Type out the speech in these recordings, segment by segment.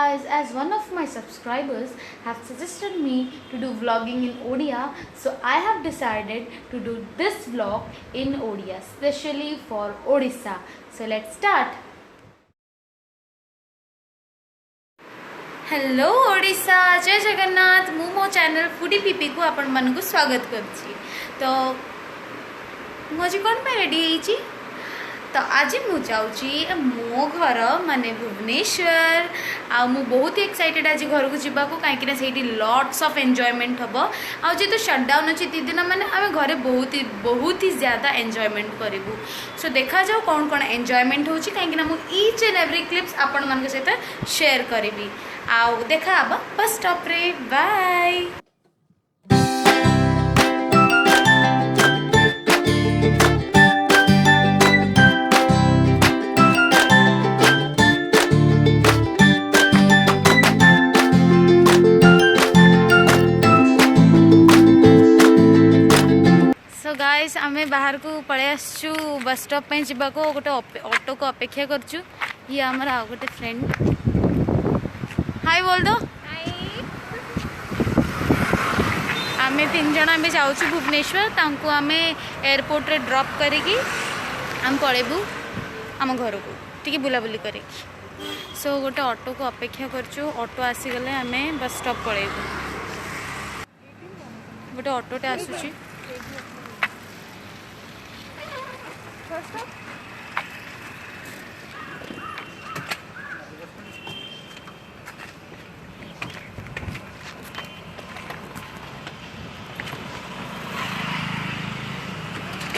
guys, as one of my subscribers have suggested me to do vlogging in Odia, so I have decided to do this vlog in Odia, specially for Odisha. So let's start. Hello Odisha, जय जगन्नाथ। मु मो channel foodie PP को आपण मन को स्वागत करछि। तो मुझे कौन पे रेडी होइछि, तो आज मु जाउछि मो घर माने भुवनेश्वर। आ मु बहुत ही एक्साइटेड आज घर को जीवा को, कहीं से लॉट्स ऑफ एंजॉयमेंट हम। आ जेतु शटडाउन अच्छी 3 दिन मैंने आम घरे बहुत ही ज़्यादा एंजॉयमेंट करूँ। सो देखा जाओ कौन कौन एंजॉयमेंट होछि, कहीं मु ईच एंड एवरी क्लिप्स आपण मान सहित शेयर करी। आओ देखा अब बस स्टॉप रे। बाय। गाइस आमे बाहर को पड़े आसचु बस स्टॉप पे जीवा को, गोटे ऑटो को अपेक्षा करचु। ये हमारा आ गोटे फ्रेंड, हाय बोल दो। आमे 3 जन आमे जाउछु भुवनेश्वर, तांको आमे एयरपोर्ट रे ड्रॉप करिकी आम पळेबू आम घर को टिके बुलाबुली करिकी। सो गोटे ऑटो को अपेक्षा करचु, ऑटो आसी गले आमे बस स्टॉप पळेबू। गोटे ऑटोटे आसुची।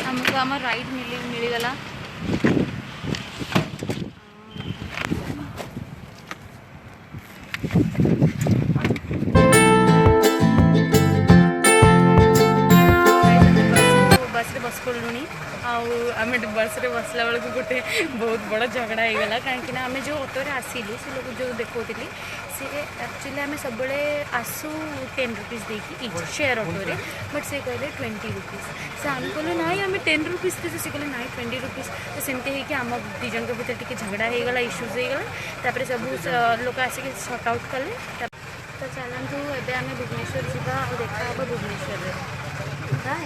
हमको आम राइड मिलगला। बस रे बस पड़लुनी। आम बस रे बसला बेलू गोटे बहुत बड़ा झगड़ा हो गला, कहीं आम जो ऑटो रे आसिलु से लोग जो देखी सी एक्चुअली आम सब आसू 10 रुपीज़ देकी शेयर ऑटो रे, बट से कहले 20 रुपीज़। से आम कहलु ना आम 10 रुपीज़ थे, से कहले ना 20 रुपीज़। तो सेमती होगी आम 2 जन भितर टी झगड़ा हो गला, इश्यूज हो गला। सब लोग आसिक सॉर्ट आउट कले। तो चलतु एबे आम भुवनेश्वर जावा और देखा हम भुवनेश्वर रे। बाय।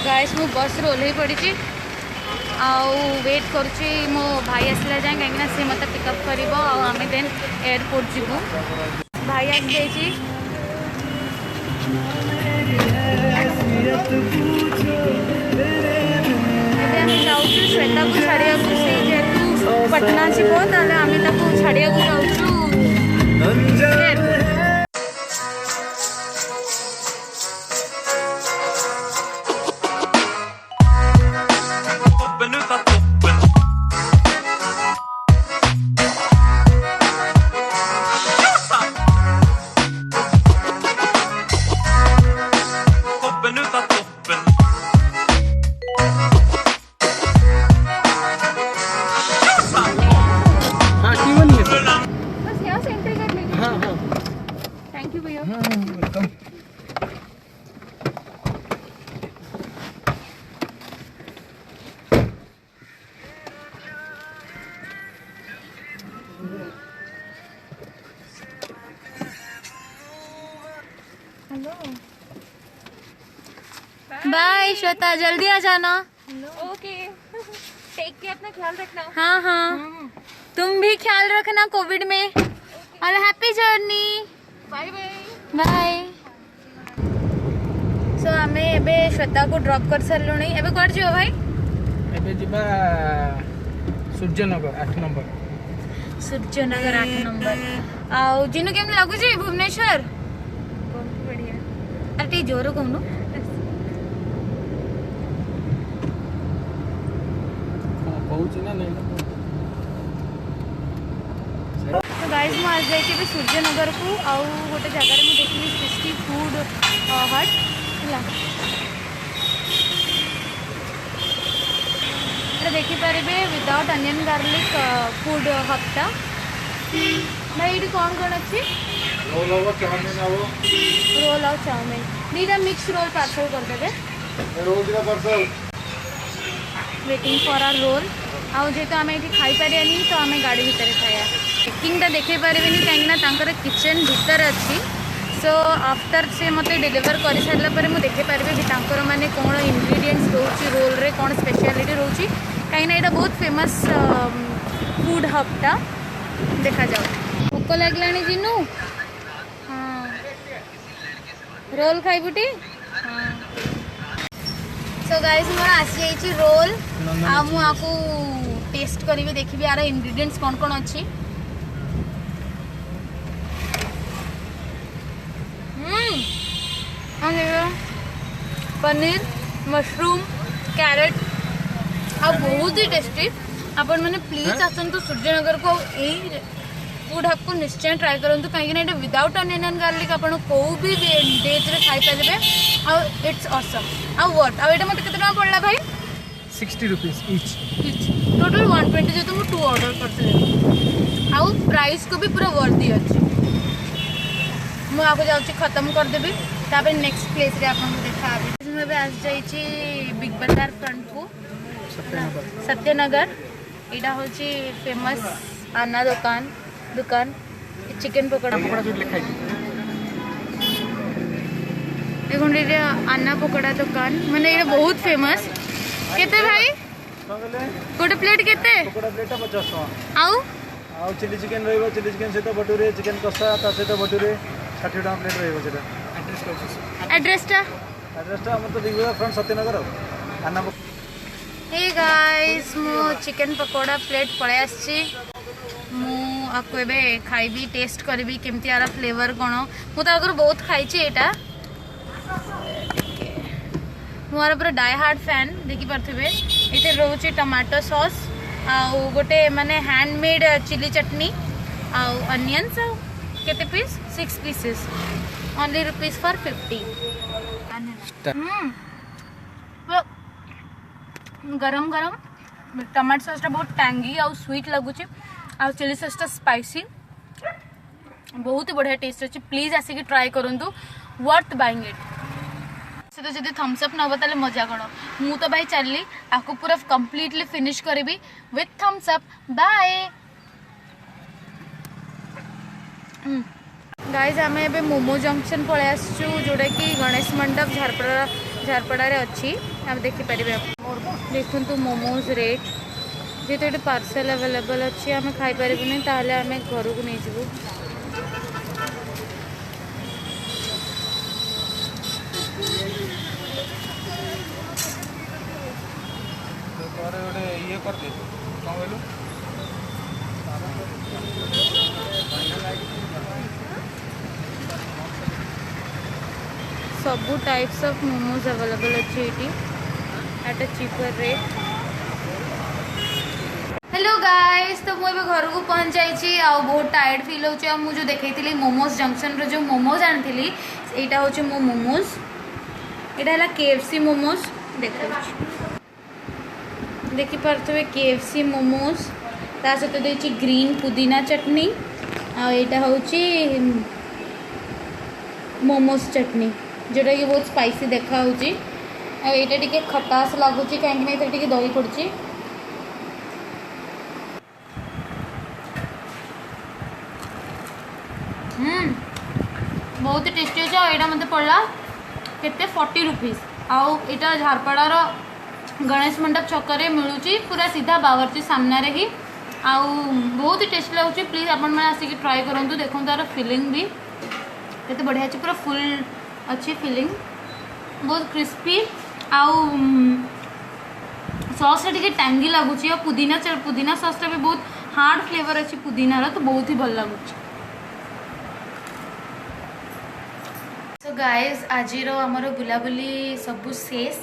गाइस मु बस रे ओल्हे पड़ी वेट करुच्ची मो भाई आसला जाए, कहीं सी मत पिकअप कर आम देन एयरपोर्ट जीवु। भाई आस जाइए। श्वेता को छाड़िया जेहतु पटना जीव ताले आम छाड़िया जाऊँ बाय श्वेता, जल्दी आ जाना। ओके, टेक केयर, अपना ख्याल रखना। हाँ हाँ, तुम भी ख्याल रखना कोविड में। और happy journey. Bye bye bye. So आमे एबे श्वेता को ड्रॉप कर सारलुनी। एबे कोड जियो भाई? एबे जिबा सूर्यनगर 8 नंबर। सूर्यनगर 8 नंबर। आउ जिनु केम लागु छी भुवनेश्वर? बहुत बढ़िया। अरे जोर कहनु। कहूची ना नहीं तो गाइस मु आज जाइए सूर्यनगर को आउ गोटे जगार मुझे देखी टेस्टी फूड हट है देखिपारे विदाउट अनियन गार्लिक फूड हबटा। भाई ये कौन कौन अच्छी? रोल चाउमिन और चाउमिन दीटा मिक्स रोल पार्सल करदे। रोल दिला parcel. Waiting for our roll. आउ जेहेतु आम ये खाईपारे तो आम गाड़ी भितर खाया पैकिंगटा देखी पारे कहीं किचन भितर अच्छी। सो आफ्टर से मत डिलीवर कर सारापर मुझे देखिपारे माने कौन इंग्रेडिएंट्स रोचे रोल रे कौन स्पेशलिटी रोची कहीं यहाँ बहुत फेमस फूड हबटा। देखा जाओ भोक लगला जिनू। हाँ रोल खाइबुटी। हाँ सो गाइस मोर आसी जाइए रोल आपको टेस्ट करी देखी यार इंग्रेडिएंट्स कौन कौन अच्छी। पनीर मशरूम कैरेट आ बहुत ही टेस्टी। आपण मैंने प्लीज आसतु सूर्यनगर को यही फूड आपको निश्चय ट्राई करूँ कहीं विदाउट अनियन एंड गार्लिक आप भी डेज रे खाई पारे। It's awesome. आ व्हाट आ एटा मते कितना टका पड़ला भाई? 60 रुपीस ईच। टोटल 120 जेतु मु 2 ऑर्डर करते। आउ प्राइस को भी पूरा वर्दी अच्छी। मु आपको जाउची खत्म कर देबी तापर नेक्स्ट प्लेस रे आपन देखा आबी। मैं आज जाइची बिग बाजार फ्रंट को सत्यनगर। एटा होची फेमस आना दुकान चिकन पकोड़ा लिखा देखो ये आना पकोड़ा दुकान मैंने ये बहुत फेमस। केते भाई गोटे प्लेट केते? पकोड़ा प्लेट 50 टका। आउ चिली चिकन रहइबो, चिली चिकन सहित बटुरे, चिकन कषा ता सहित बटुरे 60 टका प्लेट रहइबो सेटा। एड्रेसटा हमर तो बिग बाजार फ्रंट सत्यनगर आना। हे गाइस मो चिकन पकोड़ा प्लेट पळे आछि। मु आपको एबे खाइबी टेस्ट करबी केमती यार फ्लेवर कोन। मु तो अगर बहुत खाइछि एटा मोर पूरा डाई हार्ड फैन देखी पारे। इथे रोचे टमाटो सॉस आउ गोटे माने हैंडमेड चिली चटनी आउ अनियंस आउ केते piece 6 pieces only rupees for 50। गरम गरम टमाटो सॉसटा बहुत टैंगी आउ स्वीट लगुच आउ चिली सॉसटा स्पाइसी बहुत ही बढ़िया टेस्ट अच्छे। प्लीज आसिक ट्राई करूँ वर्थ बाइंग इट। से तो जब थम्स अप नब ताले मजा कौन। मु तो भाई चलली आपको पूरा कंप्लीटली फिनिश करी with Thums Up. Bye guys आम ए मोमो जंक्शन पलि आसचु जोटा कि गणेश मंडप झारपड़ा रे अच्छी। आप देखिपारे देखु मोमोज रेट जेहेतु ये पार्सल अवेलेबल अच्छी आम खाईपर ताहले आम घर को नहीं जीवु। ये कर दे कौन कहलु सब टाइप्स ऑफ मोमोज अवेलेबल अच्छे ये at a cheaper rate. Hello guys, तो मुझे घर को पहुँच जाइए आ बहुत टायर्ड फील हो मुझे देखी मोमोज जंक्शन रो जो मोमोज आनी यहाँ हूँ मो मोमोज यहाँ है KFC मोमोज देखिपे KFC मोमोज ता सहित देती ग्रीन पुदीना चटनी आईटा हूँ मोमोज चटनी जोटा कि बहुत स्पाइसी देखा यहाँ टी खटास लगुच कहीं दही पड़ी बहुत टेस्टी अच्छे यहाँ मत पड़ा केते 40 रुपीज आउ यहाँ झारपड़ार गणेश मंडप छकरे मिलूँ पूरा सीधा बावर्ची सामने ही आउ बहुत टेस्टी लगुच। प्लीज आपण मैंने आसिक ट्राए करूँ देखो तार फिलिंग भी केते बढ़िया अच्छे पूरा फुल अच्छी फिलिंग बहुत क्रिस्पी आउ सॉस टे टैंगी लगुच पुदीना सॉसटा भी बहुत हार्ड फ्लेवर अच्छी पुदीनार तो बहुत ही भल लगुच। सो गाइज आज आमर बुलाबुली सबू शेष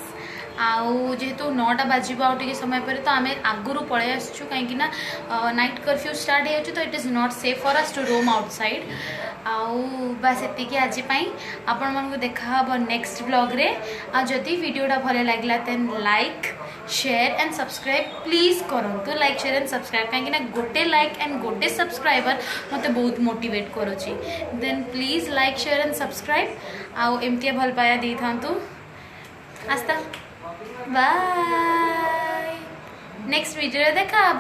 आउ जेहेतु 9टा बाजिब आउ टे समय पर तो आम आगुरी पलि आसुँ कहीं नाइट कर्फ्यू स्टार्ट हो तो it is not safe for us to roam outside आउ बस एतिकी आज आपण मानक देखा नेक्स्ट ब्लॉग रे जदि वीडियोटा भल लगे then like share and subscribe please करूँ। लाइक शेयर एंड सब्सक्राइब कहीं गोटे लाइक एंड गोटे सब्सक्राइबर मत बहुत मोटिवेट करुच्ची then please like share and subscribe आउ एमती भल पाया दे था आस्ता बाय नेक्स्ट वीडियो देखा।